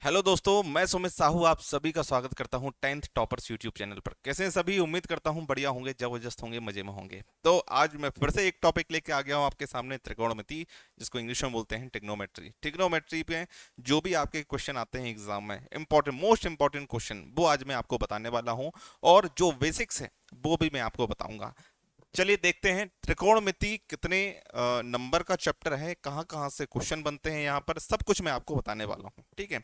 Hello दोस्तों, मैं सुमित साहू आप सभी का स्वागत करता हूं 10th टॉपर्स यूट्यूब चैनल पर। कैसे हैं सभी? उम्मीद करता हूं बढ़िया होंगे, जबरदस्त होंगे, मजे में होंगे। तो आज मैं फिर से एक टॉपिक लेके आ गया हूं आपके सामने, त्रिकोणमिति, जिसको इंग्लिश में बोलते हैं टिग्नोमेट्री। टिग्नोमेट्री पे जो भी आपके क्वेश्चन आते हैं एग्जाम में, इंपॉर्टेंट मोस्ट इंपॉर्टेंट क्वेश्चन, वो आज मैं आपको बताने वाला हूँ। और जो बेसिक्स है वो भी मैं आपको बताऊंगा। चलिए देखते हैं त्रिकोणमिति कितने नंबर का चैप्टर है, कहाँ कहाँ से क्वेश्चन बनते हैं, यहाँ पर सब कुछ मैं आपको बताने वाला हूँ। ठीक है।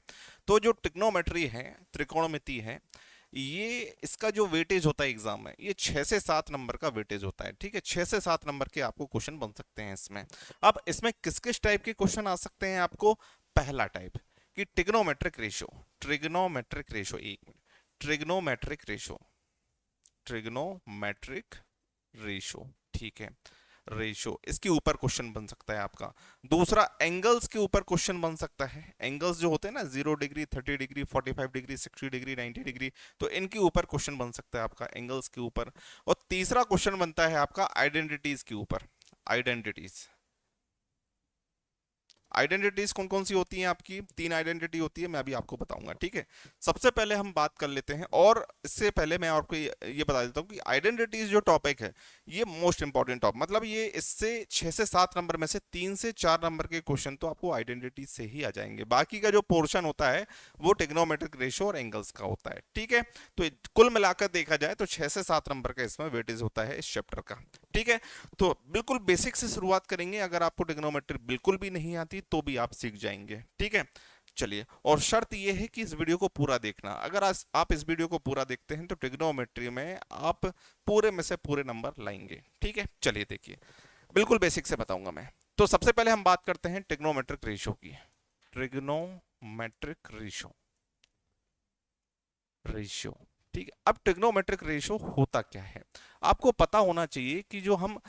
तो जो ट्रिग्नोमेट्री है, त्रिकोणमिति है, ये इसका जो वेटेज होता है एग्जाम में, ये 6 से 7 नंबर का वेटेज होता है। ठीक है, 6 से 7 नंबर के आपको क्वेश्चन बन सकते हैं इसमें। अब इसमें किस किस टाइप के क्वेश्चन आ सकते हैं आपको? पहला टाइप कि ट्रिग्नोमेट्रिक रेशो। ट्रिग्नोमेट्रिक रेशो, एक minute, trigonometric ratio, trigonometric ratio. ठीक है, रेशो, इसके ऊपर क्वेश्चन बन सकता है आपका। दूसरा, एंगल्स के ऊपर क्वेश्चन बन सकता है। एंगल्स जो होते हैं ना, 0 degree, 30 degree, 45 degree, 60 degree, 90 degree, तो इनके ऊपर क्वेश्चन बन सकता है आपका, एंगल्स के ऊपर। और तीसरा क्वेश्चन बनता है आपका आइडेंटिटीज के ऊपर। आइडेंटिटीज, आइडेंटिटीज कौन कौन सी होती हैं आपकी? 3 आइडेंटिटी होती है, मैं अभी आपको बताऊंगा। ठीक है, सबसे पहले हम बात कर लेते हैं। और इससे पहले मैं आपको ये बता देता हूँ कि आइडेंटिटीज जो टॉपिक है, ये मोस्ट इंपॉर्टेंट टॉपिक, मतलब ये इससे 6 से 7 नंबर में से 3 से 4 नंबर के क्वेश्चन तो आपको आइडेंटिटीज से ही आ जाएंगे। बाकी का जो पोर्शन होता है वो टिग्नोमेट्रिक रेशो और एंगल्स का होता है। ठीक है, तो कुल मिलाकर देखा जाए तो 6 से 7 नंबर का इसमें वेटेज होता है इस चैप्टर का। ठीक है, तो बिल्कुल बेसिक से शुरुआत करेंगे। अगर आपको ट्रिग्नोमेट्री बिल्कुल भी नहीं आती तो भी आप सीख जाएंगे। ठीक है, चलिए। और शर्त यह है कि इस वीडियो को पूरा देखना। अगर आप इस वीडियो को पूरा देखते हैं तो ट्रिग्नोमेट्री में आप पूरे में से पूरे नंबर लाएंगे। ठीक है, चलिए देखिए, बिल्कुल बेसिक से बताऊंगा मैं। तो सबसे पहले हम बात करते हैं ट्रिग्नोमेट्रिक रेशो की। Trigonometric ratio, ratio. ठीक है, अब ट्रिग्नोमेट्रिक रेशो होता क्या है आपको पता होना चाहिए। कि जो हम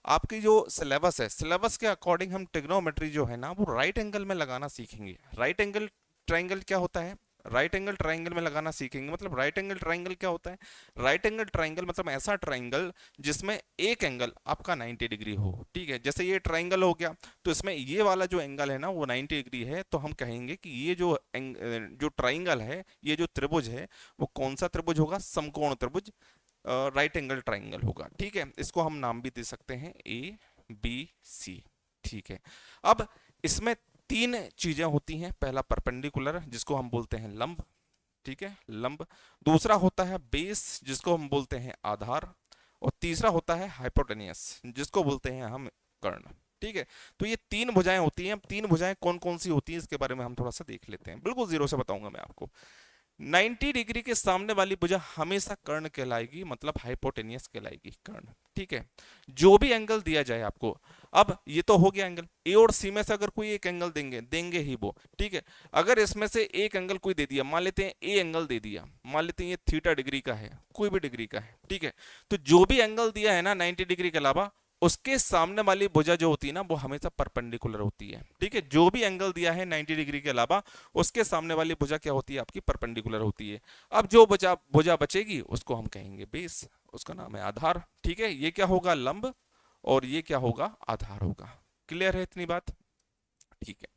आपकी जो सिलेबस है, सिलेबस के अकॉर्डिंग हम ट्रिग्नोमेट्री जो है ना, वो राइट एंगल में लगाना सीखेंगे। राइट एंगल ट्राइंगल क्या होता है? राइट एंगल ट्राइंगल में लगाना सीखेंगे। मतलब राइट एंगल ट्राइंगल क्या होता है? राइट एंगल ट्राइंगल मतलब ऐसा ट्राइंगल जिसमें एक एंगल आपका 90 डिग्री हो। ठीक है, जैसे ये ट्राइंगल हो गया, तो इसमें ये वाला जो एंगल है ना वो 90 डिग्री है, तो हम कहेंगे कि ये जो ट्राइंगल है, ये जो त्रिभुज है, वो कौन सा त्रिभुज होगा? समकोण त्रिभुज, राइट एंगल ट्राइंगल होगा। ठीक है, इसको हम नाम भी दे सकते हैं ABC। ठीक है, अब इसमें 3 चीजें होती हैं। पहला परपेंडिकुलर, जिसको हम बोलते हैं लंब। ठीक है, लंब। दूसरा होता है बेस, जिसको हम बोलते हैं आधार। और तीसरा होता है हाइपोटेनियस, जिसको बोलते हैं हम कर्ण। ठीक है, तो ये 3 भुजाएं होती हैं। अब 3 भुजाएं कौन कौन सी होती हैं इसके बारे में हम थोड़ा सा देख लेते हैं। बिल्कुल जीरो से बताऊंगा मैं आपको। 90 डिग्री के सामने वाली भुजा हमेशा कर्ण कहलाएगी, मतलब हाइपोटेनियस कहलाएगी, कर्ण। ठीक है, जो भी एंगल दिया जाए आपको। अब ये तो हो गया एंगल ए और सी में से अगर कोई एक एंगल देंगे देंगे ही वो। ठीक है, अगर इसमें से एक एंगल कोई दे दिया, मान लेते हैं ए एंगल दे दिया, मान लेते हैं ये थीटा डिग्री का है, कोई भी डिग्री का है। ठीक है, तो जो भी एंगल दिया है ना 90 डिग्री के अलावा, उसके सामने वाली भुजा जो होती है ना वो हमेशा परपेंडिकुलर होती है। ठीक है, जो भी एंगल दिया है 90 डिग्री के अलावा, उसके सामने वाली भुजा क्या होती है? आपकी परपेंडिकुलर होती है। अब जो भुजा भुजा बचेगी उसको हम कहेंगे बेस, उसका नाम है आधार। ठीक है, ये क्या होगा? लंब। और ये क्या होगा? आधार होगा। क्लियर है इतनी बात? ठीक है,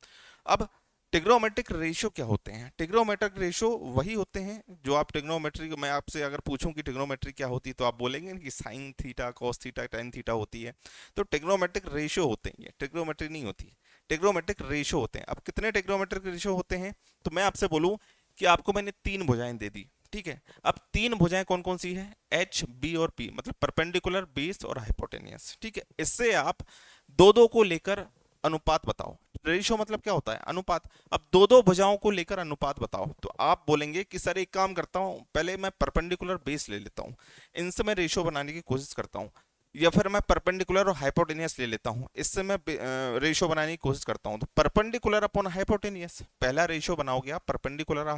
अब ट्रिग्नोमेट्रिक रेशियो क्या होते हैं? ट्रिग्नोमेट्रिक रेशियो वही होते हैं जो आप ट्रिग्नोमेट्री, मैं आपसे अगर पूछूं कि ट्रिग्नोमेट्री क्या होती है तो आप बोलेंगे कि sine theta, cos theta, tan theta होती है। तो ट्रिग्नोमेट्रिक रेशियो होते हैं, ये ट्रिग्नोमेट्री नहीं होती, ट्रिग्नोमेट्रिक रेशियो होते हैं। अब कितने ट्रिग्नोमेट्रिक रेशियो होते हैं? तो मैं आपसे बोलूं कि आपको मैंने 3 भुजाएं दे दी। ठीक है, अब 3 भुजाएं कौन कौन सी है? एच, बी और पी, मतलब परपेंडिकुलर, बेस और हाइपोटेनियस। ठीक है, इससे आप दो दो को लेकर अनुपात बताओ। रेशियो मतलब क्या होता है? अनुपात। अब दो दो भुजाओं को लेकर अनुपात बताओ, तो आप बोलेंगे कि सर एक काम करता हूं, पहले मैं परपेंडिकुलर बेस ले लेता हूं, इनसे मैं रेशियो बनाने की कोशिश करता हूं। या फिर मैं परपेंडिकुलर और हाइपोटेनियस ले लेता हूं, इससे मैं रेशियो बनाने की कोशिश करता हूं। तो परपेंडिकुलर अपॉन हाइपोटेनियस, पहला रेशियो बनाओगे आप परपेंडिकुलर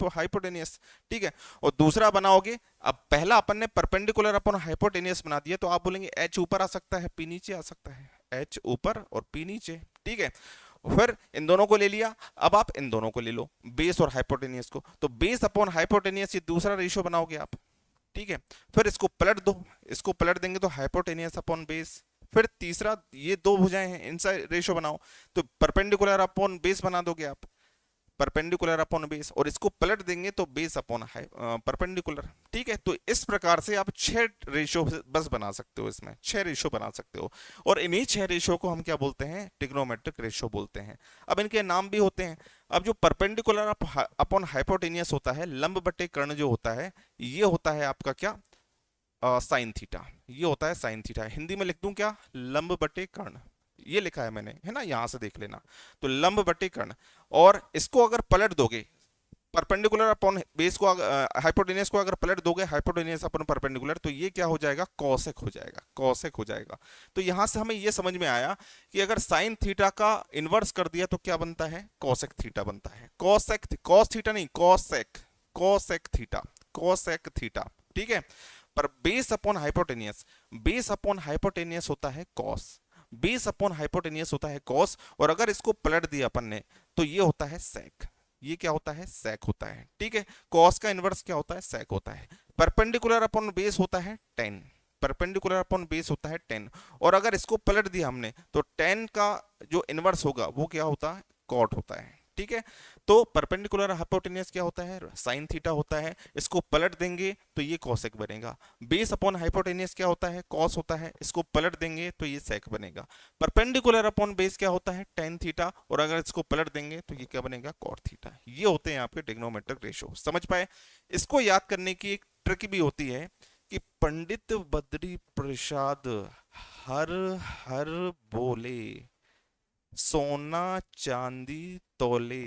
हाइपोटेनियस। ठीक है, और दूसरा बनाओगे, अब पहला अपन ने परपेंडिकुलर अपॉन हाइपोटेनियस बना दिया, तो आप बोलेंगे एच ऊपर आ सकता है, पी नीचे आ सकता है। एच ऊपर और पी नीचे। ठीक है, फिर इन दोनों को ले लिया, अब आप इन दोनों को ले लो, बेस और हाइपोटेनियस को। तो बेस अपॉन हाइपोटेनियस, ये दूसरा रेशियो बनाओगे आप। ठीक है, फिर इसको पलट दो, इसको पलट देंगे तो हाइपोटेनियस अपॉन बेस। फिर तीसरा, ये दो भुजाएं हैं, इनसा रेशियो बनाओ, तो परपेंडिकुलर अपॉन बेस बना दोगे आप। परपेंडिकुलर अपॉन बेस, और इसको पलट देंगे तो बेस अपॉन परपेंडिकुलर। ठीक है, तो इस प्रकार से आप 6 रेशियो बस बना सकते हो, इसमें 6 रेशियो बना सकते हो, और इन्हीं 6 रेशियो को हम क्या बोलते हैं, ट्रिग्नोमेट्रिक रेशियो बोलते हैं। अब इनके नाम भी होते हैं। अब जो परपेंडिकुलर अपॉन हाइपोटेनियस होता है, लंब बटे कर्ण जो होता है, ये होता है आपका क्या, साइन थीटा। ये होता है साइन थीटा। हिंदी में लिख दूं क्या, लंब बटे कर्ण, ये लिखा है मैंने, है ना, यहां से देख लेना। तो लंब बटे कर्ण, और इसको अगर पलट दोगे, परपेंडिकुलर अपॉन बेस को, हाइपोटेनियस को अगर पलट दोगे, हाइपोटेनियस अपॉन परपेंडिकुलर, तो ये क्या हो जाएगा, कॉसेक हो जाएगा, कॉसेक हो जाएगा। तो यहां से हमें ये समझ में आया कि अगर साइन थीटा का इनवर्स कर दिया तो क्या बनता है, कॉसेक थीटा बनता है। कॉसेक, कॉस थीटा नहीं, cosec, cosec theta, cosec theta. ठीक है, पर base upon hypotenuse, base upon hypotenuse होता है कॉस, बेस अपॉन हाइपोटेनियस होता है कॉस, और अगर इसको पलट दिया अपन ने तो ये होता है सेक, ये क्या होता है, सेक होता है। ठीक है, कॉस का इनवर्स क्या होता है, सेक होता है। परपेंडिकुलर अपॉन बेस होता है टेन, परपेंडिकुलर अपॉन बेस होता है 10, और अगर इसको पलट दिया हमने तो 10 का जो इनवर्स होगा वो क्या होता है, कॉट होता है। ठीक है, तो परपेंडिकुलर हाइपोटेनियस क्या होता है, साइन थीटा होता है, इसको पलट देंगे तो ये कॉसेक बनेगा। बेस अपॉन हाइपोटेनियस क्या होता है, कॉस होता है, इसको पलट देंगे तो ये सेक बनेगा। परपेंडिकुलर अपॉन बेस क्या होता है, टेन थीटा, और अगर इसको पलट देंगे तो ये क्या बनेगा, कॉट थीटा। ये होते हैं आपके ट्रिग्नोमेट्रिक रेशियो। समझ पाए? इसको याद करने की एक ट्रिक भी होती है कि पंडित बद्री प्रसाद हर हर बोले, सोना चांदी तोले।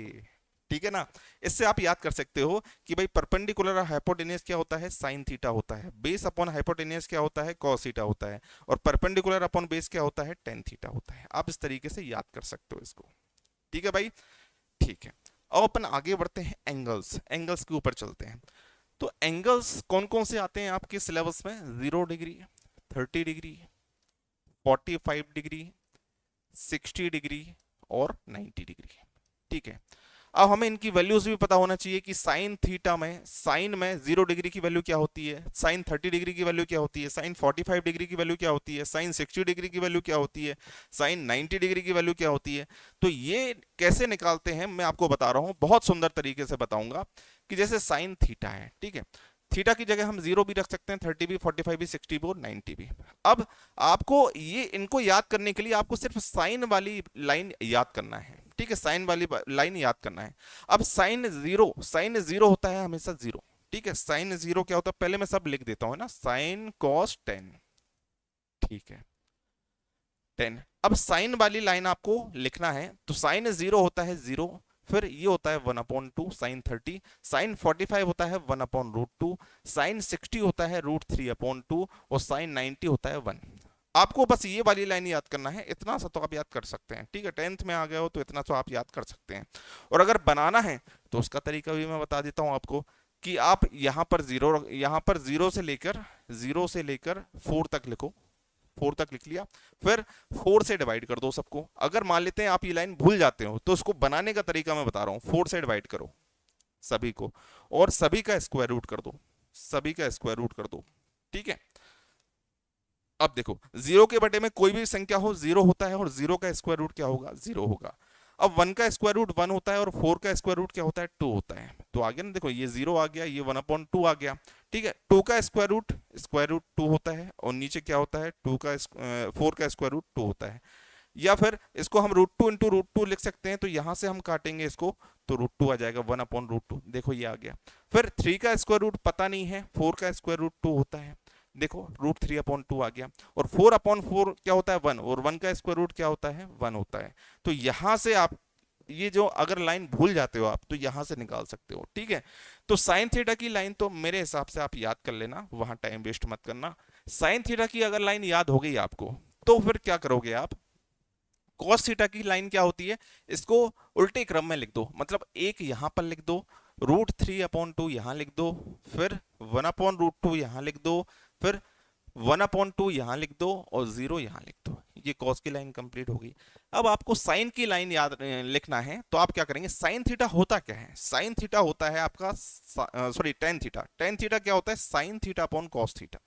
ठीक है ना, इससे आप याद कर सकते हो कि भाई परपेंडिकुलर हाइपोटेनियस क्या होता है, साइन थीटा होता है, बेस अपॉन हाइपोटेनियस क्या होता है, कॉस थीटा होता है, और परपेंडिकुलर अपॉन बेस क्या होता है, टेन थीटा होता है। आप इस तरीके से याद कर सकते हो इसको। ठीक है भाई, ठीक है। अब अपन आगे बढ़ते हैं, एंगल्स, एंगल्स के ऊपर चलते हैं। तो एंगल्स कौन कौन से आते हैं आपके सिलेबस में, 0 डिग्री, 30 डिग्री, 45 डिग्री, 60 डिग्री और 90 डिग्री। ठीक है, अब हमें इनकी वैल्यूज भी पता होना चाहिए कि साइन थीटा में, साइन में 0 डिग्री की वैल्यू क्या होती है, साइन 30 डिग्री की वैल्यू क्या होती है, साइन 45 डिग्री की वैल्यू क्या होती है, साइन 60 डिग्री की वैल्यू क्या होती है, साइन 90 डिग्री की वैल्यू क्या होती है। तो ये कैसे निकालते हैं मैं आपको बता रहा हूं, बहुत सुंदर तरीके से बताऊंगा। कि जैसे साइन थीटा है, ठीक है, थीटा की जगह हम 0 भी रख सकते हैं, 30 भी, 45 भी, 60 भी और 90 भी। अब आपको ये इनको याद करने के लिए आपको सिर्फ साइन वाली लाइन याद करना है। ठीक है, साइन वाली लाइन याद करना है। अब साइन जीरो होता है हमेशा 0। ठीक है, साइन 0 क्या होता है, पहले मैं सब लिख देता हूं ना, साइन कॉस 10। ठीक है, 10। अब साइन वाली लाइन आपको लिखना है, तो साइन 0 होता है 0, फिर ये होता है 1/2 साइन 30, साइन 45 होता है 1/√2, साइन 60 होता है √3/2, और साइन 90 होता है 1। आपको बस ये वाली लाइन याद करना है, इतना सा तो आप याद कर सकते हैं। ठीक है, 10th में आ गए हो तो इतना तो आप याद कर सकते हैं। और अगर बनाना है तो उसका तरीका भी मैं बता देता हूं आपको, कि आप यहाँ पर 0 से लेकर 4 तक लिखो, 4 तक लिख लिया, फिर 4 से डिवाइड कर दो सबको। अगर मान लेते हैं आप ये लाइन भूल जाते हो तो उसको बनाने का तरीका मैं बता रहा हूं, 4 से डिवाइड करो सभी को, और सभी का स्क्वायर रूट कर दो, सभी का स्क्वायर रूट कर दो। ठीक है, अब देखो 0 के बटे में कोई भी संख्या हो 0 होता है, और 0 का स्क्वायर रूट क्या होगा, 0 होगा। अब 1 का स्क्वायर रूट 1 होता है, और 4 का स्क्वायर रूट क्या होता है, 2 होता है। तो आ गया ना, देखो ये 0 आ गया, ये 1/2 आ गया। ठीक है, 2 का स्क्वायर रूट 2 होता है, और नीचे क्या होता है, 4 का स्क्वायर रूट 2 होता है। या फिर इसको हम √2 इंटू √2 लिख सकते हैं, तो यहां से हम काटेंगे इसको तो √2 आ जाएगा, 1/√2। देखो ये आ गया। फिर 3 का स्क्वायर रूट पता नहीं है, 4 का स्क्वायर रूट 2 होता है, देखो √3/2 आ गया। और 4/4 क्या होता है, 1, और 1 का स्क्वायर रूट क्या होता है, 1 होता है। तो यहां से आप ये जो अगर लाइन भूल जाते हो आप तो यहां से निकाल सकते हो। ठीक है, तो साइन थीटा की लाइन तो मेरे हिसाब से आप याद कर लेना, वहां टाइम वेस्ट मत करना। साइन थीटा की अगर लाइन याद हो गई आपको तो फिर क्या करोगे आप, कॉस थीटा की लाइन क्या होती है, इसको उल्टे क्रम में लिख दो, मतलब एक यहां पर लिख दो, √3/2 यहां लिख दो, फिर 1/√2 यहां लिख दो, फिर 1/2 यहां लिख दो, और 0 यहां लिख दो। ये कॉस की लाइन कंप्लीट हो गई। अब आपको साइन की लाइन याद लिखना है, तो आप क्या करेंगे, साइन थीटा होता क्या है, साइन थीटा होता है आपका, sorry tan theta. Tan theta क्या होता है, sine theta upon cos theta.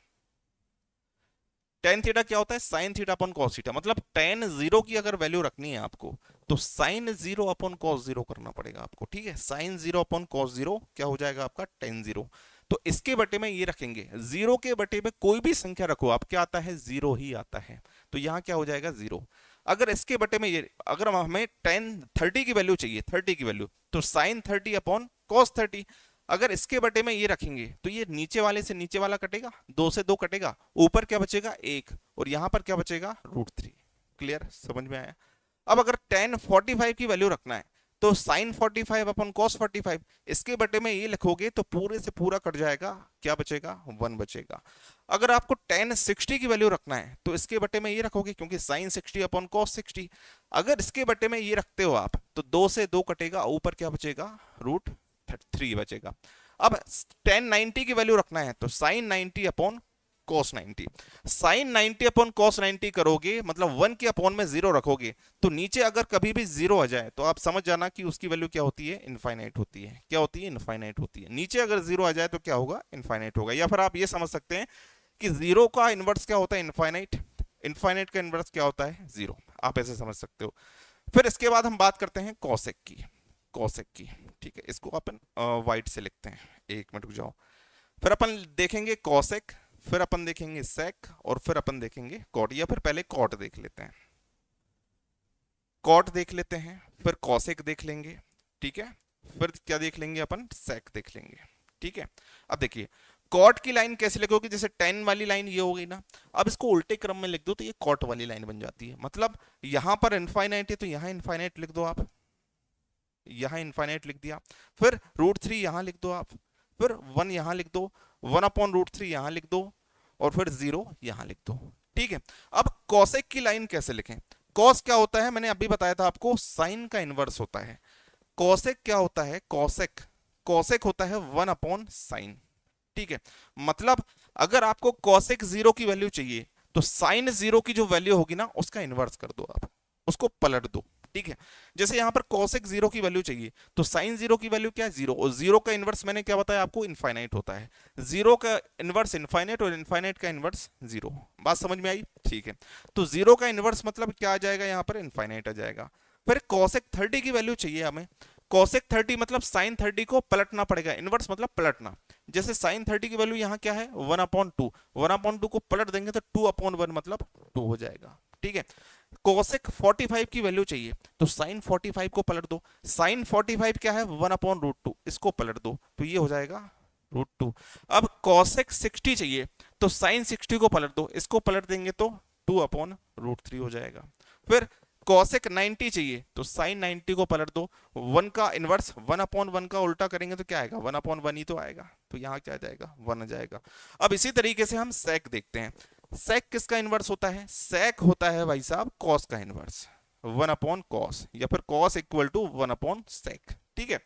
Tan theta क्या होता है, sine theta upon cos theta. मतलब टेन जीरो की अगर वैल्यू रखनी है आपको तो sine zero upon cos zero करना पड़ेगा आपको, ठीक है। Sine zero upon cos zero क्या हो जाएगा आपका, टेन जीरो। तो इसके बटे में ये रखेंगे, जीरो के बटे में कोई भी संख्या रखो आप, क्या आता है, जीरो ही आता है। तो यहाँ क्या हो जाएगा, जीरो। अगर इसके बटे में ये, अगर हमें टेन थर्टी की वैल्यू चाहिए, थर्टी की वैल्यू, तो sine thirty upon cos thirty. अगर इसके बटे में ये रखेंगे तो ये नीचे वाले से नीचे वाला कटेगा, दो से दो कटेगा, ऊपर क्या बचेगा, एक, और यहां पर क्या बचेगा, रूट थ्री। क्लियर, समझ में आया। अब अगर टेन फोर्टी फाइव की वैल्यू रखना है तो sine forty five upon cos forty five, इसके बटे में ये लिखोगे तो पूरे से पूरा कट जाएगा, क्या बचेगा, वन बचेगा। अगर आपको टेन सिक्सटी की वैल्यू रखना है तो इसके बटे में ये रखोगे, क्योंकि sine sixty upon cos sixty. अगर इसके बटे में ये रखते हो आप तो दो से दो कटेगा, ऊपर क्या बचेगा, रूट थ्री बचेगा। अब टेन नाइनटी की वैल्यू रखना है तो sine ninety upon cos 90। Sine 90 upon cos 90 करोगे, मतलब वन के अपॉन में जीरो रखोगे, तो नीचे अगर कभी भी जीरो आ जाए तो आप समझ जाना कि उसकी वैल्यू क्या होती है, इनफाइनाइट होती है। क्या होती है, इनफाइनाइट होती है। नीचे अगर जीरो आ जाए तो क्या होगा, इनफाइनाइट होगा। या फिर आप ये समझ सकते हैं कि जीरो का इनवर्स क्या होता है, इनफाइनाइट। इनफाइनाइट का इनवर्स क्या होता है, जीरो। आप ऐसे समझ सकते हो। फिर इसके बाद हम बात करते हैं कॉसेक की। कॉसेक की, ठीक है, इसको अपन वाइट से लिखते हैं, एक मिनट रुक जाओ। फिर अपन देखेंगे कॉसेक, फिर अपन देखेंगे सेक, और फिर अपन देखेंगे कॉट। या फिर पहले कॉट देख लेते हैं, कॉट देख लेते हैं, फिर कॉसेक देख लेंगे, ठीक है। फिर क्या देख लेंगे अपन, सेक देख लेंगे, ठीक है। अब देखिए कॉट की लाइन कैसे लिखोगे, जैसे टेन वाली लाइन ये हो गई ना, अब इसको उल्टे क्रम में लिख दो तो ये कॉट वाली लाइन बन जाती है। मतलब यहां पर इनफाइनाइट है तो यहां इनफाइनाइट लिख दो आप, यहां इनफाइनाइट लिख दिया। फिर रूट थ्री यहां लिख दो आप, फिर वन यहां लिख दो, वन अपॉन रूट थ्री यहां लिख दो, और फिर जीरो यहां लिख दो, ठीक है। अब कॉसेक की लाइन कैसे लिखें, कॉस क्या होता है, मैंने अभी बताया था आपको, साइन का इनवर्स होता है। कॉसेक क्या होता है, कॉसेक, कॉसेक होता है वन अपॉन साइन, ठीक है। मतलब अगर आपको कॉसेक जीरो की वैल्यू चाहिए तो साइन जीरो की जो वैल्यू होगी ना उसका इनवर्स कर दो आप, उसको पलट दो, ठीक है। जैसे यहां पर कॉसेक जीरो की वैल्यू चाहिए तो साइन जीरो की वैल्यू क्या है, जीरो, और जीरो का इनवर्स मैंने क्या बताया आपको, इनफाइनाइट होता है। जीरो का इनवर्स इनफाइनाइट और इनफाइनाइट का इनवर्स जीरो। बात समझ में आई, ठीक है। तो जीरो का इनवर्स मतलब क्या आ जाएगा, यहां पर इनफाइनाइट आ जाएगा। फिर कॉसेक थर्टी की वैल्यू चाहिए हमें, कॉसेक थर्टी मतलब साइन थर्टी को पलटना पड़ेगा, इनवर्स मतलब पलटना। जैसे साइन थर्टी की वैल्यू यहाँ क्या है, one upon two, one upon two को पलट देंगे तो टू अपॉन वन मतलब टू हो जाएगा, ठीक है। कोसेक 45 की वैल्यू चाहिए तो साइन 45 को पलट दो, साइन 45 क्या है, वन अपॉन रूट टू, इसको पलट दो तो ये हो जाएगा रूट टू। अब कॉसेक 60 चाहिए तो साइन 60 को पलट दो, इसको पलट देंगे तो टू अपॉन रूट थ्री हो जाएगा। फिर कॉसेक 90 चाहिए तो साइन 90 को पलट दो, वन का इनवर्स वन अपॉन वन का उल्टा करेंगे तो क्या आएगा, वन अपॉन वन ही तो आएगा, तो यहाँ क्या आ जाएगा, वन आ जाएगा। अब इसी तरीके से हम सेक देखते हैं। सेक किसका इनवर्स होता है, सेक होता है भाई साहब कॉस का इनवर्स, वन अपॉन कॉस, या फिर cos equal to one upon sec, ठीक है।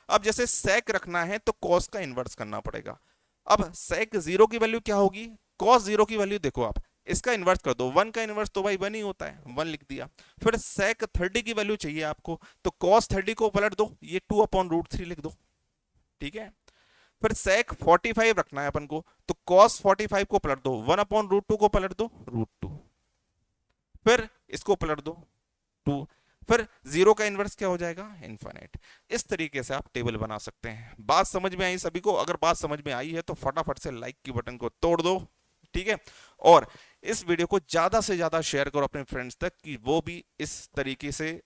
अब जैसे सेक रखना है तो कॉस का इनवर्स करना पड़ेगा। अब सेक जीरो की वैल्यू क्या होगी, कॉस जीरो की वैल्यू देखो आप, इसका इनवर्स कर दो, वन का इनवर्स तो भाई वन ही होता है, वन लिख दिया। फिर सेक 30 की वैल्यू चाहिए आपको तो कॉस 30 को पलट दो, ये टू अपॉन रूट थ्री लिख दो, ठीक है। फिर सेक 45 रखना है अपन को तो कॉस 45 को पलट दो, वन अपॉन रूट टू को पलट दो, रूट टू, फिर इसको पलट दो, टू, फिर जीरो का इनवर्स क्या हो जाएगा, इनफाइनाइट। इस तरीके से आप टेबल बना सकते हैं। बात समझ में आई सभी को, अगर बात समझ में आई है तो फटाफट से लाइक की बटन को तोड़ दो, ठीक है। और इस वीडियो को ज्यादा से ज्यादा शेयर करो अपने फ्रेंड्स तक कि वो भी इस तरीके से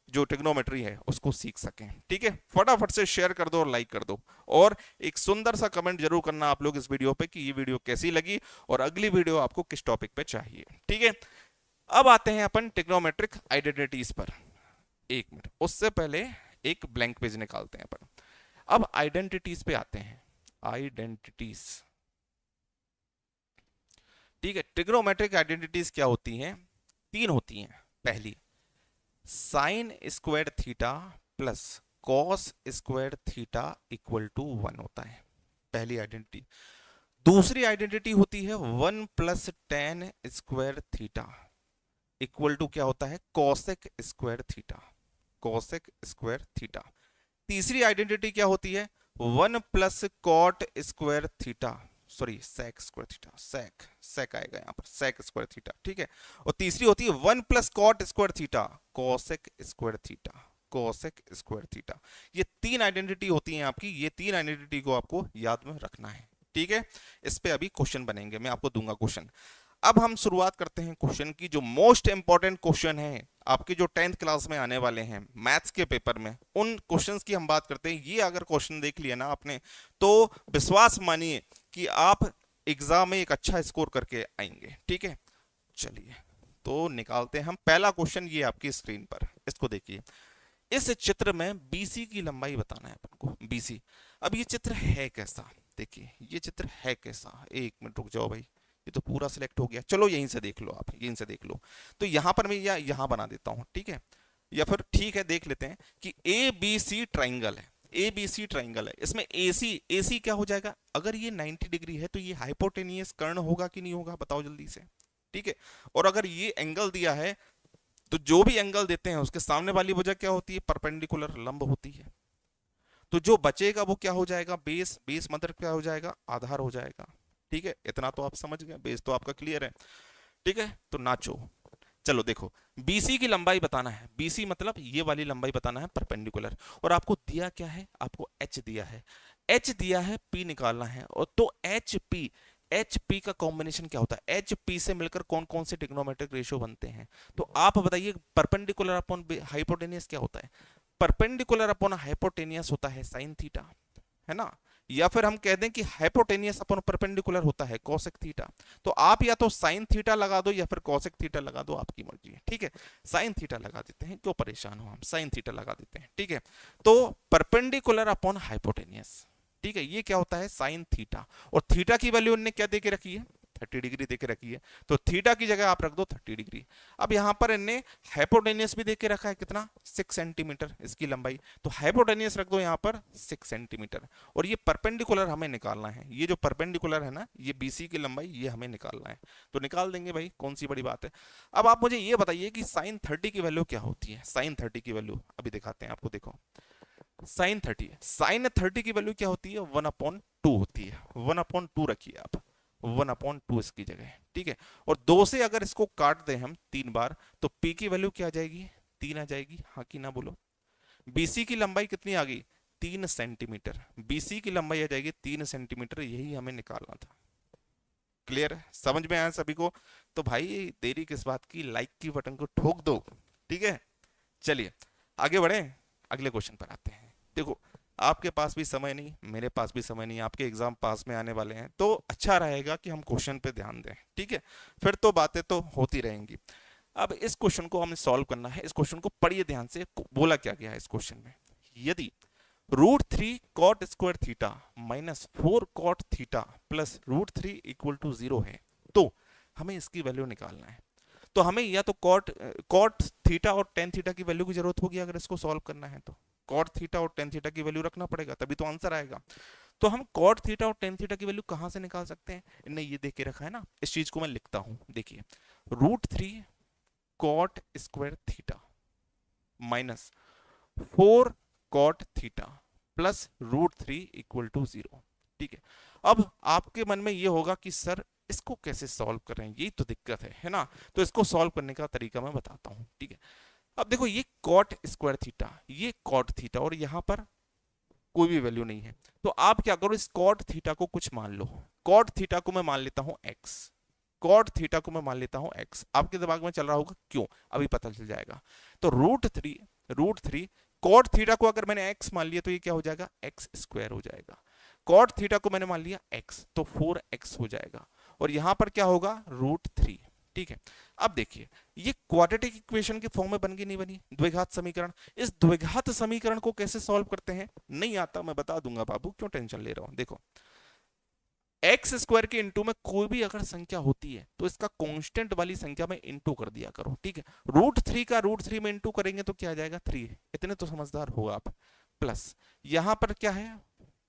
जो ट्रिग्नोमेट्री है उसको सीख सकें, ठीक है। फटाफट से शेयर कर दो और लाइक कर दो, और एक सुंदर सा कमेंट जरूर करना आप लोग इस वीडियो पे कि ये वीडियो कैसी लगी और अगली वीडियो आपको किस टॉपिक पे चाहिए, ठीक है। अब आते हैं अपन ट्रिग्नोमेट्रिक आइडेंटिटीज पर। एक मिनट, उससे पहले एक ब्लैंक पेज निकालते हैं अपन। अब आइडेंटिटीज पे आते हैं, आइडेंटिटीज, ठीक है। ट्रिग्नोमेट्रिक आइडेंटिटीज क्या होती हैं, तीन होती हैं। पहली, sine square theta plus cos square theta equal to one होता है, पहली आइडेंटिटी। दूसरी आइडेंटिटी होती है one plus tan square theta equal to क्या होता है, cosec square theta, cosec square theta. तीसरी आइडेंटिटी क्या होती है, one plus cot square theta, sorry sec square theta, sec आएगा यहाँ पर, सेक स्क्वायर थीटा, ठीक है। और तीसरी होती है 1 plus cot square theta cosec square theta, cosec square theta. ये तीन आइडेंटिटी होती हैं आपकी, ये तीन आइडेंटिटी को आपको याद में रखना है, ठीक है। इस पे अभी क्वेश्चन बनेंगे, मैं आपको दूंगा क्वेश्चन। अब हम शुरुआत करते हैं क्वेश्चन की, जो मोस्ट इंपॉर्टेंट क्वेश्चन है आपके, जो 10th क्लास में आने वाले हैं मैथ्स के पेपर में, उन क्वेश्चंस की हम बात करते हैं। ये अगर क्वेश्चन देख लिया ना आपने, तो विश्वास मानिए कि आप एग्जाम में एक अच्छा स्कोर करके आएंगे, ठीक है। चलिए तो निकालते हैं हम पहला क्वेश्चन, ये आपकी स्क्रीन पर, इसको देखिए। इस चित्र में बीसी की लंबाई बताना है अपन को, बीसी। अब ये चित्र है कैसा, देखिए ये चित्र है कैसा, एक मिनट रुक जाओ भाई, ये तो पूरा सिलेक्ट हो गया, चलो यहीं से देख लो आप, यहीं से देख लो। तो यहां पर मैं यहां बना देता हूं, ठीक है। या फिर ठीक है, देख लेते हैं कि ए बी सी ट्राइंगल है, ए बी सी ट्राइंगल है, इसमें एसी क्या हो जाएगा, अगर ये 90 डिग्री है तो ये हाइपोटेनियस कर्ण होगा कि नहीं होगा, बताओ जल्दी से, ठीक है। और अगर ये एंगल दिया है तो जो भी एंगल देते हैं उसके सामने वाली भुजा क्या होती है, परपेंडिकुलर, लंब होती है। तो जो बचेगा वो क्या हो जाएगा, बेस, बेस मतलब क्या हो जाएगा, आधार हो जाएगा, ठीक है। इतना तो आप समझ गए, बेस तो आपका क्लियर है, ठीक है। तो नाचो, चलो देखो, BC की लंबाई बताना है, BC मतलब ये वाली लंबाई बताना है परपेंडिकुलर, और आपको दिया क्या है, आपको H दिया है, H दिया है, P निकालना है। और तो HP का कॉम्बिनेशन क्या होता है, HP से मिलकर कौन कौन से ट्रिग्नोमेट्रिक रेशियो बनते हैं, तो आप बताइए। परपेंडिकुलर अपॉन हाइपोटेनियस क्या होता है, परपेंडिकुलर अपॉन हाइपोटेनियस होता है साइन थीटा, है ना। या फिर हम कह दें कि हाइपोटेनियस अपॉन परपेंडिकुलर होता है कोसेक थीटा। तो आप या तो साइन थीटा लगा दो या फिर कोसेक थीटा लगा दो, आपकी मर्जी है, ठीक है। साइन थीटा लगा देते हैं, क्यों परेशान हो, हम साइन थीटा लगा देते हैं, ठीक है। तो परपेंडिकुलर अपॉन हाइपोटेनियस, ठीक है, ये क्या होता है, साइन थीटा। और थीटा की वैल्यू उन्होंने क्या देके रखी है, 30 डिग्री देके रखी है, तो थीटा की जगह आप रख दो 30 डिग्री। अब यहां पर इनने हाइपोटेनियस भी देके रखा है, कितना, 6 सेंटीमीटर इसकी लंबाई, तो हाइपोटेनियस रख दो यहां पर 6 सेंटीमीटर। और ये परपेंडिकुलर हमें निकालना है, ये जो परपेंडिकुलर है ना, ये BC की लंबाई, ये हमें निकालना है। तो निकाल देंगे भाई, कौन सी बड़ी बात है। अब आप मुझे ये बताइए कि साइन 30 की वैल्यू क्या होती है, साइन 30 की वैल्यू अभी दिखाते हैं आपको, देखो साइन 30 की वैल्यू क्या होती है, 1/2 होती है, 1/2 रखिए आप, 1/2 इसकी जगह, ठीक है। और 2 से अगर इसको काट दें हम 3 बार, तो P की वैल्यू क्या आ जाएगी, 3 आ जाएगी, हाँ कि ना बोलो। BC की लंबाई कितनी आ गई, 3 सेंटीमीटर, BC की लंबाई आ जाएगी 3 सेंटीमीटर, यही हमें निकालना था। क्लियर है, समझ में आया सभी को। तो भाई देरी किस बात की, लाइक की बटन को ठोक दो, ठीक है। चलिए आगे बढ़े, अगले क्वेश्चन पर आते हैं। देखो आपके पास भी समय नहीं, मेरे पास भी समय नहीं, आपके एग्जाम पास में आने वाले हैं, तो अच्छा रहेगा कि हम क्वेश्चन पे ध्यान दें, ठीक है। फिर तो बातें तो होती रहेंगी। अब इस क्वेश्चन को हमें सॉल्व करना है, इस क्वेश्चन को पढ़िए ध्यान से, बोला क्या गया है इस क्वेश्चन में। यदि √3 cot square theta minus 4 cot theta plus √3 equal to 0 है, तो हमें इसकी वैल्यू निकालना है। तो हमें या तो cot थीटा और tan थीटा की वैल्यू की जरूरत होगी, अगर इसको सॉल्व करना है तो cot थीटा और tan थीटा की वैल्यू रखना पड़ेगा, तभी तो आंसर आएगा। तो हम cot थीटा और tan थीटा की वैल्यू कहां से निकाल सकते हैं, इनने ये दे के रखा है ना, इस चीज को मैं लिखता हूं, देखिए √3 cot square theta minus 4 cot theta plus √3 equal to 0, ठीक है। अब आपके मन में ये होगा कि सर इसको कैसे सॉल्व करें, यही तो दिक्कत है ना। तो इसको सॉल्व करने का तरीका मैं बताता हूं, ठीक है। अब देखो ये cot स्क्वायर थीटा, ये cot थीटा, और यहां पर कोई भी वैल्यू नहीं है, तो आप क्या करो, इस cot थीटा को कुछ मान लो। cot थीटा को मैं मान लेता हूं x, cot थीटा को मैं मान लेता हूं x। आपके दिमाग में चल रहा होगा क्यों, अभी पता चल जाएगा। तो √3 cot थीटा को अगर मैंने x मान लिया तो ये क्या हो जाएगा, x स्क्वायर हो जाएगा। cot थीटा को मैंने मान लिया x, तो 4x हो जाएगा, और यहां पर क्या होगा, √3, ठीक है। अब देखिए ये क्वाड्रेटिक इक्वेशन के फॉर्म में बन गई, नहीं बनी, द्विघात समीकरण। इस द्विघात समीकरण को कैसे सॉल्व करते हैं, नहीं आता, मैं बता दूंगा बाबू, क्यों टेंशन ले रहा हूं। देखो एक्स स्क्वायर के इंटू में कोई भी अगर संख्या होती है तो इसका कांस्टेंट वाली संख्या में इंटू कर दिया करो, ठीक है। √3 का √3 में इंटू करेंगे तो क्या आ जाएगा, 3, इतने तो समझदार हो आप। प्लस यहां पर क्या है,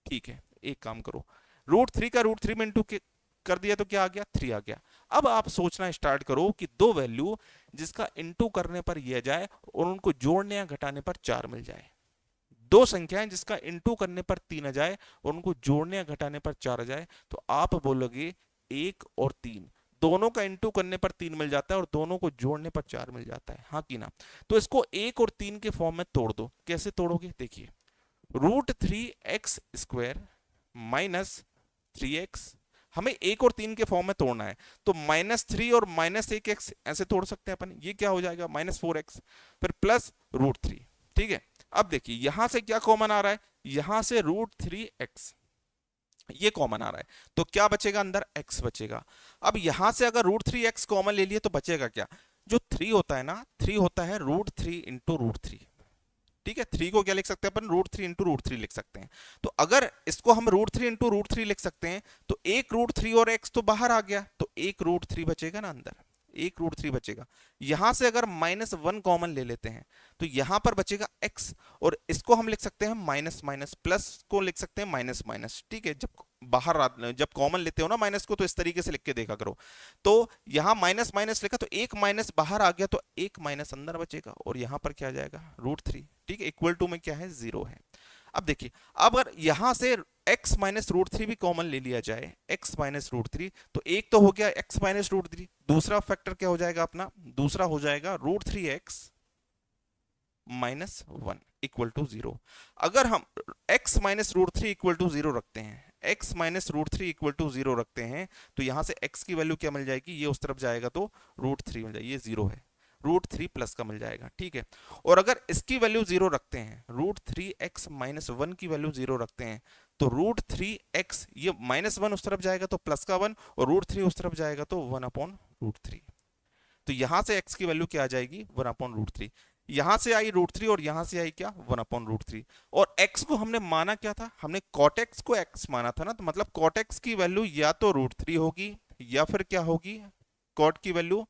ठीक है, एक काम करो, √3 का √3 में इंटू कर दिया तो क्या आ गया, 3 आ गया। अब आप सोचना स्टार्ट करो कि दो वैल्यू जिसका इंटू करने पर यह जाए और उनको जोड़ने या घटाने पर 4 मिल जाए, दो संख्याएं जिसका इंटू करने पर 3 आ जाए और उनको जोड़ने या घटाने पर 4 आ जाए, तो आप बोलोगे 1 और 3, दोनों का इंटू करने पर 3 मिल जाता है और दोनों को जोड़ने पर 4 मिल जाता है, हाँ कि ना। तो इसको 1 और 3 के फॉर्म में तोड़ दो। कैसे तोड़ोगे, देखिए, √3x² माइनस 3x, हमें 1 और 3 के फॉर्म में तोड़ना है, तो -3 और -1x ऐसे तोड़ सकते हैं अपन। ये क्या हो जाएगा, -4x, फिर प्लस √3। ठीक है, अब देखिए यहां से क्या कॉमन आ रहा है, यहां से √3x ये कॉमन आ रहा है, तो क्या बचेगा अंदर, x बचेगा। अब यहां से अगर √3x कॉमन ले लिए तो बचेगा क्या, जो 3 होता है ना, 3 होता है √3 इंटू √3। ठीक है, 3 को क्या लिख सकते हैं अपन, √3 इंटू √3 लिख सकते हैं। तो अगर इसको हम √3 इंटू √3 लिख सकते हैं, तो एक √3 और x तो बाहर आ गया, तो एक √3 बचेगा ना अंदर, एक √3 बचेगा। यहां से अगर -1 कॉमन ले लेते हैं तो यहां पर बचेगा x, और इसको हम लिख सकते हैं माइनस माइनस, प्लस को लिख सकते हैं माइनस माइनस। ठीक है, जब कॉमन लेते हो ना माइनस को, तो इस तरीके से लिख के देखा करो। तो यहां माइनस माइनस लिखा तो एक माइनस बाहर आ गया, तो एक माइनस अंदर बचेगा, और यहां पर क्या आ जाएगा, √3। ठीक है, इक्वल टू में क्या है, 0 है। अब देखिए, अब अगर यहां से x माइनस √3 भी कॉमन ले लिया जाए, x माइनस √3, तो एक तो हो गया x माइनस √3, दूसरा फैक्टर क्या हो जाएगा अपना, दूसरा हो जाएगा √3x माइनस 1 इक्वल टू 0। अगर हम x माइनस √3 इक्वल टू 0 रखते हैं, x माइनस √3 इक्वल टू 0 रखते हैं, तो यहां से x की वैल्यू क्या मिल जाएगी, ये उस तरफ जाएगा तो √3 मिल जाएगी, ये 0 है, √3 प्लस का मिल जाएगा। ठीक है, और अगर इसकी वैल्यू 0 रखते हैं, √3x माइनस 1 की वैल्यू 0 रखते हैं, तो √3x, ये -1 उस तरफ जाएगा तो प्लस का 1, और √3 उस तरफ जाएगा तो 1/√3। तो यहां से x की वैल्यू क्या आ जाएगी, 1/√3। यहां से आई √3 और यहां से आई क्या, 1/√3। और x को हमने माना क्या था, हमने cot x को x माना था ना, तो मतलब cot x की वैल्यू या तो √3 होगी या फिर क्या होगी, cot की वैल्यू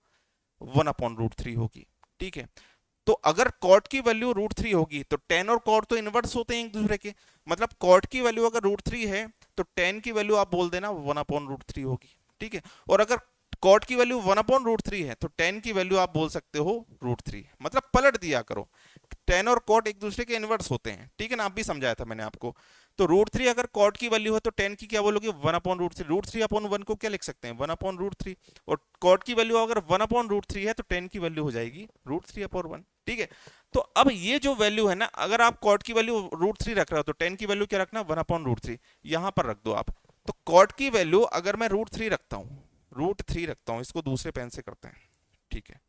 1/√3 होगी। ठीक है, तो अगर cot की वैल्यू √3 होगी तो tan और cot तो इनवर्स होते हैं एक दूसरे के, मतलब cot की वैल्यू अगर √3 है तो tan की वैल्यू आप बोल देना 1/√3 होगी। ठीक है, और अगर cot की वैल्यू 1/√3 है तो tan की वैल्यू आप बोल सकते हो √3, मतलब पलट दिया करो, tan और cot एक दूसरे के इनवर्स होते हैं। ठीक है ना, आप भी समझाया था मैंने आपको। तो √3 अगर cot की वैल्यू है तो tan की क्या बोलोगे, 1/√3, √3/1 को क्या लिख सकते हैं, 1/√3, और cot की वैल्यू अगर 1/√3 है तो tan की वैल्यू हो जाएगी √3/1। ठीक है, तो अब ये जो वैल्यू है ना, अगर आप cot की वैल्यू √3 रख रहे हो तो tan की वैल्यू क्या रखना, 1/√3 यहां पर रख दो आप। तो cot की वैल्यू अगर मैं √3 रखता हूं, इसको दूसरे पेन से करते हैं। ठीक है,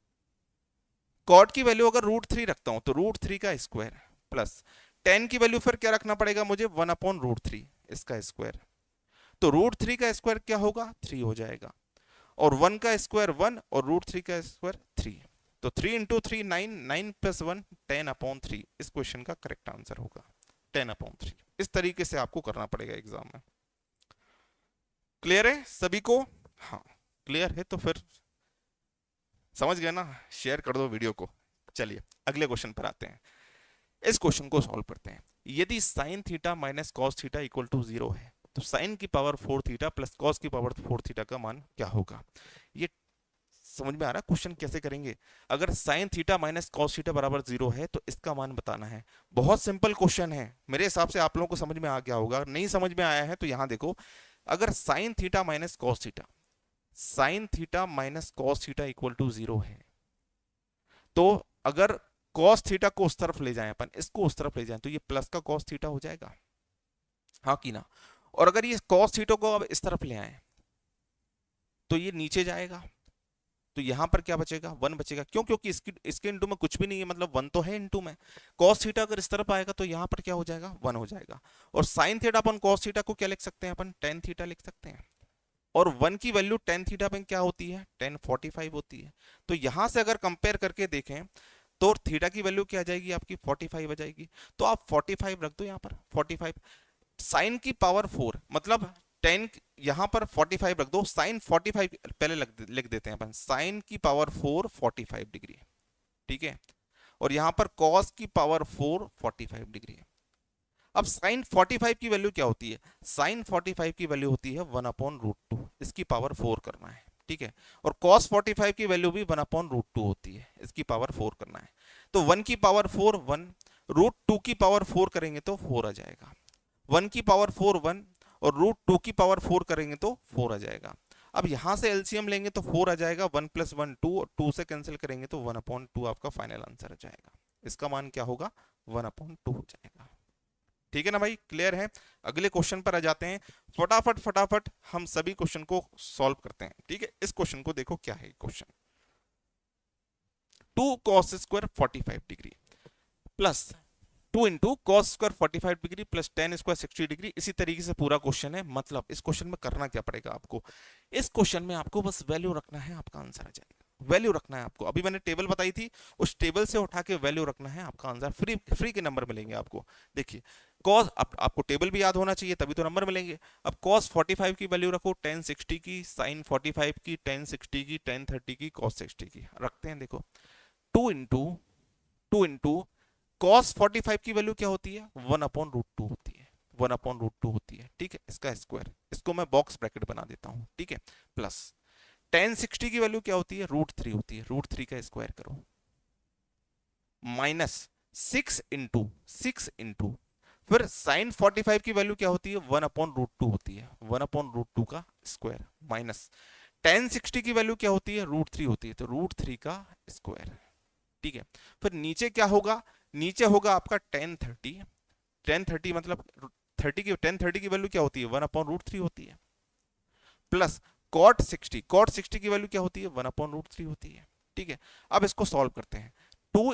cot की वैल्यू अगर √3 रखता हूं तो √3 का स्क्वायर प्लस tan की वैल्यू फिर क्या रखना पड़ेगा मुझे, 1/√3 इसका स्क्वायर। तो √3 का स्क्वायर क्या होगा, 3 हो जाएगा, और 1 का स्क्वायर 1, और √3 का स्क्वायर 3। तो 3 इंटू 3 9, 9 प्लस 1 10/3 इस क्वेश्चन का करेक्ट आंसर होगा, 10/3। इस तरीके से आपको करना पड़ेगा एग्जाम में। क्लियर है सभी को, हाँ क्लियर है तो फिर समझ गए ना, शेयर कर दो वीडियो को। चलिए अगले क्वेश्चन पर आते हैं, इस क्वेश्चन को सॉल्व करते हैं। यदि sine theta minus cos theta equal to 0 है तो साइन की पावर 4 थीटा प्लस कॉस की पावर 4 थीटा का मान क्या होगा। ये समझ में आ रहा है क्वेश्चन कैसे करेंगे। अगर sine theta minus cos theta बराबर 0 है तो इसका मान बताना है। बहुत सिंपल क्वेश्चन है, मेरे हिसाब से आप लोगों को समझ में आ गया होगा। नहीं समझ में आया है तो यहां देखो, अगर sine theta minus cos theta, sine theta minus cos theta equal to 0 है, तो अगर cos थीटा को उस तरफ ले जाएं अपन, इसको उस तरफ ले जाएं, तो ये प्लस का cos थीटा हो जाएगा, हाँ कि ना। और अगर ये cos थीटा को अब इस तरफ ले आए तो ये नीचे जाएगा, तो यहां पर क्या बचेगा, 1 बचेगा। क्यों, क्योंकि इसके इंटू में कुछ भी नहीं है, मतलब 1 तो है इंटू में। cos थीटा अगर इस तरफ आएगा तो यहां पर क्या हो जाएगा, 1 हो जाएगा। और साइन थीटा अपन cos थीटा को क्या लिख सकते हैं, अपन tan थीटा लिख सकते हैं। और 1 की वैल्यू tan थीटा में क्या होती है, tan 45 होती है। तो यहां से अगर कंपेयर करके देखें तो थीटा की वैल्यू क्या आ जाएगी आपकी, 45 आ जाएगी। तो आप 45 रख दो यहाँ पर, 45 साइन की पावर 4, मतलब 10 यहाँ पर 45 रख दो, साइन 45 पहले लिख देते हैं अपन, साइन की पावर 4 45 डिग्री। ठीक है, और यहाँ पर कॉस की पावर 4 45 डिग्री। अब साइन 45 की वैल्यू क्या होती है, साइन 45 की वैल्यू होती है 1/√2, इसकी पावर 4 करना है। ठीक है, और cos 45 की वैल्यू भी 1/√2 होती है, इसकी पावर 4 करना है। तो 1 की पावर 4 1, रूट 2 की पावर 4 करेंगे तो 4 आ जाएगा, 1 की पावर 4 1, और रूट 2 की पावर 4 करेंगे तो 4 आ जाएगा। अब यहां से एलसीएम लेंगे तो 4 आ जाएगा, 1 + 1 2, और 2 से कैंसिल करेंगे तो 1/2 आपका फाइनल आंसर आ जाएगा। इसका मान क्या होगा, 1/2 हो जाएगा। ठीक है ना भाई, क्लियर है। अगले क्वेश्चन पर आ जाते हैं, फटाफट फटाफट हम सभी क्वेश्चन को सॉल्व करते हैं। ठीक है, इस क्वेश्चन को देखो क्या है question. 2 cos square 45 degree plus 2 into cos square 45 degree plus tan square 60 degree. इसी तरीके से पूरा क्वेश्चन है। मतलब इस क्वेश्चन में करना क्या पड़ेगा आपको, इस क्वेश्चन में आपको बस वैल्यू रखना है, आपका आंसर आ जाएगा। वैल्यू रखना है आपको, अभी मैंने टेबल बताई थी, उस टेबल से उठा के वैल्यू रखना है, आपका आंसर फ्री के नंबर मिलेंगे आपको। देखिए कॉस, आपको टेबल भी याद होना चाहिए तभी तो नंबर मिलेंगे। अब कॉस 45 की वैल्यू रखो, टेन 60 की, साइन 45 की, टेन 60 की, टेन 30 की, कॉस 60 की रखते हैं। देखो 2 इंटू cos 45 की वैल्यू क्या होती है, 1/√2 होती है, 1/√2 होती है। ठीक है, इसका स्क्वायर, इसको मैं बॉक्स ब्रैकेट बना देता हूं। ठीक है, प्लस टेन 60 की वैल्यू क्या होती है, √3 होती है, √3 का स्क्वायर करो, माइनस 6 इंटू फिर साइन 45 की वैल्यू क्या होती है, 1/√2 होती है, 1/√2 का स्क्वायर, माइनस टेन 60 की वैल्यू क्या होती है, √3 होती है, तो √3 का स्क्वायर। ठीक है, फिर नीचे क्या होगा, नीचे होगा आपका टेन 30 मतलब 30 की वैल्यू क्या होती है, 1/√3 होती है, प्लस कॉट 60 की वैल्यू क्या होती है, 1/√3 होती है। ठीक है, अब इसको सॉल्व करते हैं। 2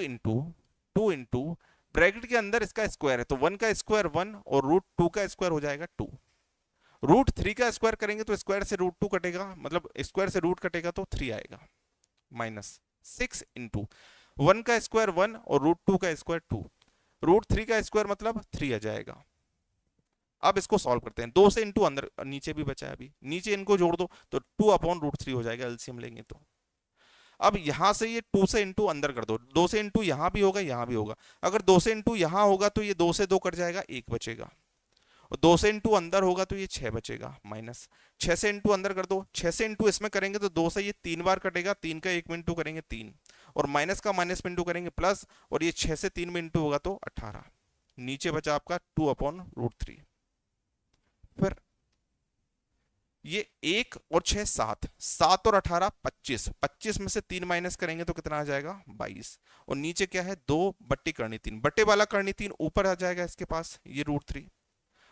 इंटू ब्रैकेट के अंदर इसका स्क्वायर है, तो 1 का स्क्वायर 1 और √2 का स्क्वायर हो जाएगा 2। √3 का स्क्वायर करेंगे तो स्क्वायर से √2 कटेगा, मतलब स्क्वायर से रूट कटेगा तो 3 आएगा, माइनस 6 इंटू 1 का स्क्वायर 1 और √2 का स्क्वायर 2, √3 का स्क्वायर मतलब 3 आ जाएगा। अब इसको सॉल्व करते हैं, 2 से इंटू अंदर, नीचे भी बचा है, अभी नीचे इनको जोड़ दो तो 2/√3 हो जाएगा, एलसीएम लेंगे तो। अब यहां से ये 2 से इंटू अंदर कर दो, 2 से इंटू यहां भी होगा, यहां भी होगा। अगर 2 से इंटू यहां होगा तो ये 2 से 2 कट जाएगा, 1 बचेगा, और 2 से इंटू अंदर होगा तो ये 6 बचेगा, माइनस 6 से इंटू अंदर कर दो, 6 से इंटू इसमें करेंगे तो 2 से ये 3 बार कटेगा, 3 का 1 में इंटू करेंगे 3, और माइनस का माइनस में इंटू करेंगे प्लस, और ये 6 से 3 में इंटू होगा तो 18, नीचे बचा आपका 2/√3। फिर ये 1 और 6 7, 7 और 18 25, 25 में से 3 माइनस करेंगे तो कितना आ जाएगा, 22, और नीचे क्या है, 2 बट्टी करनी 3, बट्टे वाला करनी 3 ऊपर आ जाएगा इसके पास, ये √3,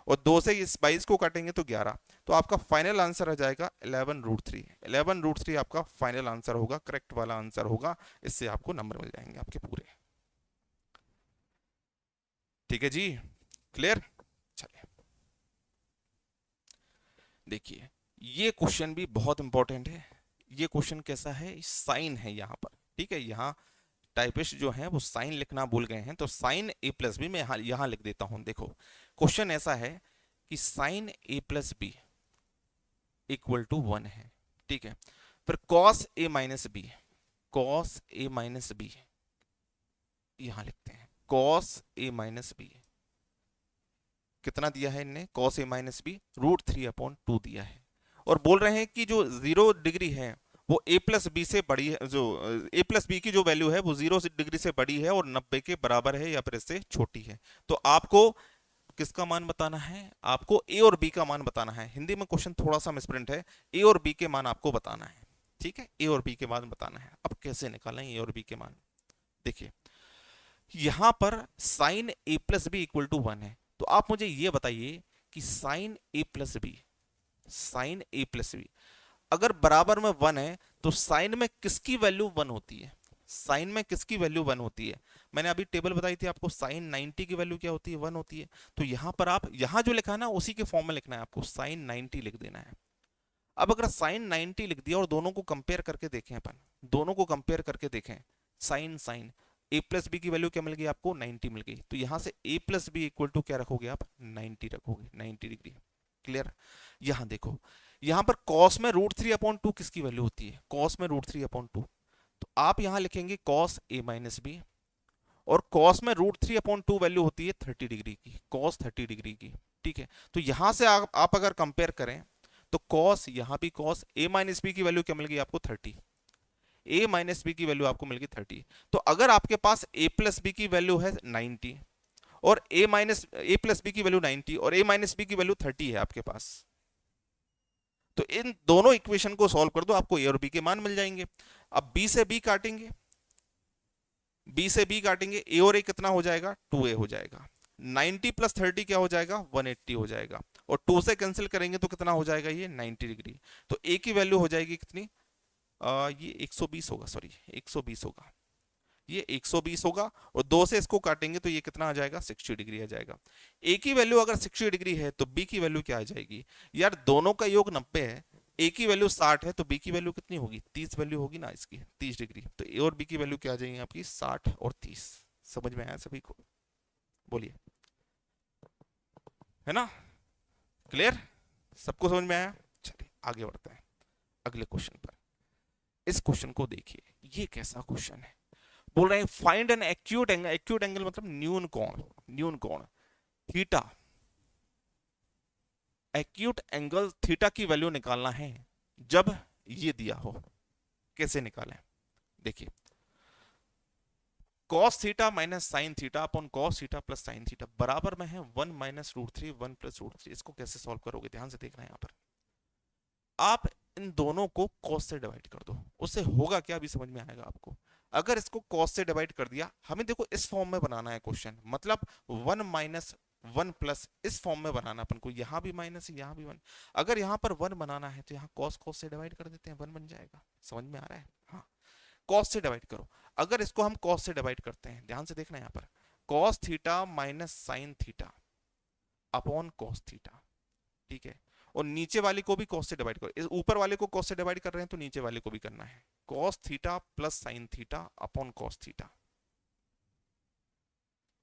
और 2 से इस 22 को काटेंगे तो 11, तो आपका फाइनल आंसर आ जाएगा 11√3। 11√3 आपका फाइनल आंसर होगा, करेक्ट वाला आंसर होगा। इससे आपको नंबर मिल जाएंगे आपके पूरे। ठीक है जी, क्लियर। चलिए देखिए, ये क्वेश्चन भी बहुत इंपॉर्टेंट है। ये क्वेश्चन कैसा है, साइन है यहाँ पर। ठीक है, यहाँ टाइपिस्ट जो है वो साइन लिखना भूल गए हैं, तो साइन a+b मैं यहाँ लिख देता हूं। देखो क्वेश्चन ऐसा है कि साइन a+b इक्वल टू 1 है। ठीक है, फिर cos a-b, cos a-b यहां लिखते हैं, cos a-b कितना दिया है इनने, cos a-b √3/2 दिया है, और बोल रहे हैं कि जो 0 डिग्री है वो a+b से बड़ी है, जो a+b की जो वैल्यू है वो 0 डिग्री से बड़ी है और 90 के बराबर है या फिर इससे छोटी है। तो आपको किसका मान बताना है, आपको a और b का मान बताना है। हिंदी में क्वेश्चन थोड़ा सा मिसप्रिंट है, a और b के मान आपको बताना है। ठीक है, a और b के मान बताना है। अब कैसे निकालें a और b के मान, देखिए यहां पर साइन a+b इक्वल टू 1 है, तो आप मुझे ये बताइए कि साइन a+b, साइन a+b अगर बराबर में 1 है तो साइन में किसकी वैल्यू 1 होती है, साइन में किसकी वैल्यू 1 होती है। मैंने अभी टेबल बताई थी आपको, साइन 90 की वैल्यू क्या होती है, 1 होती है। तो यहां पर आप यहां जो लिखा है ना उसी के फॉर्म में लिखना है आपको, साइन 90 लिख देना है। अब अगर साइन 90 लिख दिया और दोनों को कंपेयर करके देखें अपन, दोनों को कंपेयर करके देखें, साइन साइन a+b की वैल्यू क्या मिल गई आपको, 90 मिल गई। तो यहां से a+b इक्वल टू क्या रखोगे आप, 90 रखोगे, 90 डिग्री। क्लियर। यहां देखो, यहां पर cos में √3/2 किसकी वैल्यू होती है, cos में √3/2, तो आप यहां लिखेंगे cos a-b, और cos में √3/2 वैल्यू होती है 30 डिग्री की, cos 30 डिग्री की। ठीक है, तो यहां से आप अगर कंपेयर करें तो cos, यहां भी cos a-b की वैल्यू क्या मिल गई आपको, 30, a-b की वैल्यू आपको मिल गई 30। तो अगर आपके पास a+b की वैल्यू है 90 और a प्लस बी की वैल्यू 90 और a माइनस बी की वैल्यू 30 है आपके पास। तो इन दोनों इक्वेशन को सॉल्व कर दो, आपको a और b के मान मिल जाएंगे। अब b से b काटेंगे, a और a कितना हो जाएगा, 2a हो जाएगा। 90 प्लस 30 क्या हो जाएगा, 180 हो जाएगा। और 2 से कैंसिल करेंगे तो कितना हो जाएगा, ये 90 डिग्री। तो a की वैल्यू हो जाएगी कितनी, ये 120 होगा, सॉरी 120 होगा, ये 120 होगा। और 2 से इसको काटेंगे तो ये कितना आ जाएगा, 60 डिग्री आ जाएगा। a की वैल्यू अगर 60 डिग्री है तो b की वैल्यू क्या आ जाएगी, यार दोनों का योग 90 है, a की वैल्यू 60 है तो b की वैल्यू कितनी होगी, 30 वैल्यू होगी ना इसकी, 30 डिग्री। तो a और b की वैल्यू क्या आ जाएगी आपकी, 60 और 30। समझ में आया सभी को, बोलिए, है ना, क्लियर, सबको समझ में आया। चलिए आगे बढ़ते हैं अगले क्वेश्चन पर। इस क्वेश्चन को देखिए, ये कैसा क्वेश्चन है, बोल रहे हैं find an acute angle, acute angle मतलब न्यून कोण, न्यून कोण थीटा, एक्यूट एंगल थीटा की वैल्यू निकालना है जब ये दिया हो। कैसे निकालें, देखिए cos theta minus sine theta upon cos theta plus sine theta बराबर में है 1 माइनस रूट 3 1 प्लस रूट 3। इसको कैसे सॉल्व करोगे, ध्यान से देखना है यहाँ पर। आप इन दोनों को cos से डिवाइड कर दो, उससे होगा क्या अभी समझ में आएगा आपको। अगर इसको cos से डिवाइड कर दिया, हमें देखो इस फॉर्म में बनाना है क्वेश्चन, मतलब 1 माइनस 1 प्लस इस फॉर्म में बनाना अपन को, यहां भी माइनस यहां भी 1। अगर यहां पर 1 बनाना है तो यहाँ cos से डिवाइड कर देते हैं, 1 बन जाएगा। समझ में आ रहा है, हाँ cos से डिवाइड करो। अगर इसको हम cos से डिवाइड करते हैं, ध्यान से देखना यहाँ पर, cos theta minus sine theta upon cos theta, ठीक है। और नीचे वाले को भी cos से डिवाइड करो, इस ऊपर वाले को cos से डिवाइड कर रहे हैं तो नीचे वाले को भी करना है, cos theta plus sine theta upon cos theta,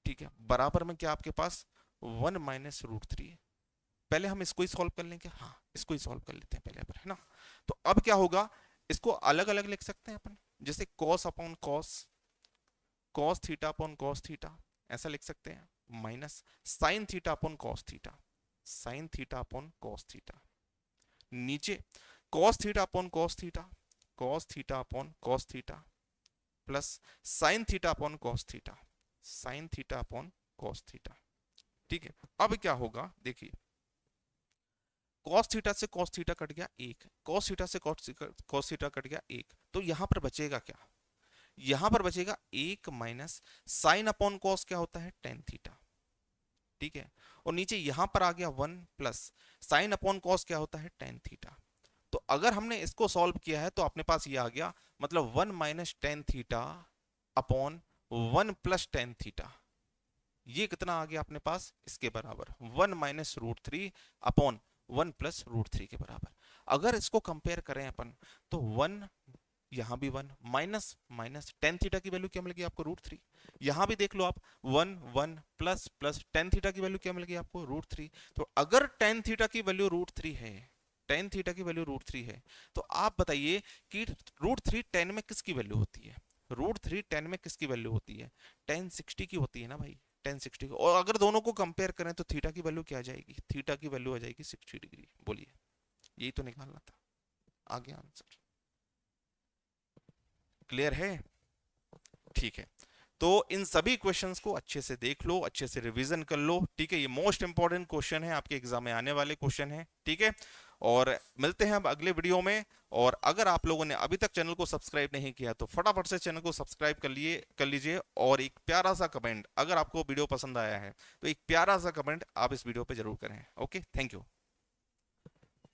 ठीक है। बराबर में क्या आपके पास 1 माइनस रूट 3। पहले हम इसको ही सॉल्व कर लेंगे, हाँ इसको ही सॉल्व कर लेते हैं पहले पर, है ना। तो अब क्या होगा, इसको अलग अलग लिख सकते हैं अपन, जैसे cos upon cos, cos theta upon cos theta ऐसा लिख सकते हैं, minus sine theta upon cos theta, sine theta upon cos theta, नीचे cos theta upon cos theta, cos theta upon cos theta plus sine theta upon cos theta, sine theta upon cos theta, ठीक है। अब क्या होगा देखिए, cos theta से cos theta cut गया 1, cos theta से cos थीटा कट गया 1, तो यहां पर बचेगा क्या, यहां पर बचेगा 1 माइनस साइन अपॉन cos क्या होता है tan थीटा, ठीक है। और नीचे यहां पर आ गया 1 प्लस साइन अपॉन cos क्या होता है tan थीटा। तो अगर हमने इसको सॉल्व किया है तो अपने पास ये आ गया, मतलब 1 minus tan theta upon 1 plus tan theta, ये कितना आ गया अपने पास, इसके बराबर 1 minus root 3 upon 1 plus root 3 के बराबर। अगर इसको कंपेयर करें अपन तो 1, यहां भी 1 माइनस माइनस tan थीटा की वैल्यू क्या मिल गई आपको, रूट 3। यहां भी देख लो आप 1 1 प्लस प्लस tan थीटा की वैल्यू क्या मिल गई आपको, रूट 3। तो अगर tan थीटा की वैल्यू रूट 3 है, tan थीटा की वैल्यू रूट 3 है, तो आप बताइए कि रूट 3 tan में किसकी वैल्यू होती है, रूट 3 tan में किसकी वैल्यू होती है, tan 60 की होती है ना भाई, tan 60। और अगर दोनों को कंपेयर करें तो थीटा की वैल्यू क्या आ जाएगी, थीटा की वैल्यू आ जाएगी 60 डिग्री। बोलिए, यही तो निकालना था, आ गया आंसर, क्लियर है, ठीक है। तो इन सभी क्वेश्चंस को अच्छे से देख लो, अच्छे से रिवीजन कर लो, ठीक है। ये मोस्ट इंपॉर्टेंट क्वेश्चन है, आपके एग्जाम में आने वाले क्वेश्चन है, ठीक है। और मिलते हैं अब अगले वीडियो में। और अगर आप लोगों ने अभी तक चैनल को सब्सक्राइब नहीं किया तो फटाफट से चैनल को सब्सक्राइब कर लीजिए। और एक प्यारा सा कमेंट, अगर आपको वीडियो पसंद आया है तो एक प्यारा सा कमेंट आप इस वीडियो पे जरूर करें। Okay, thank you.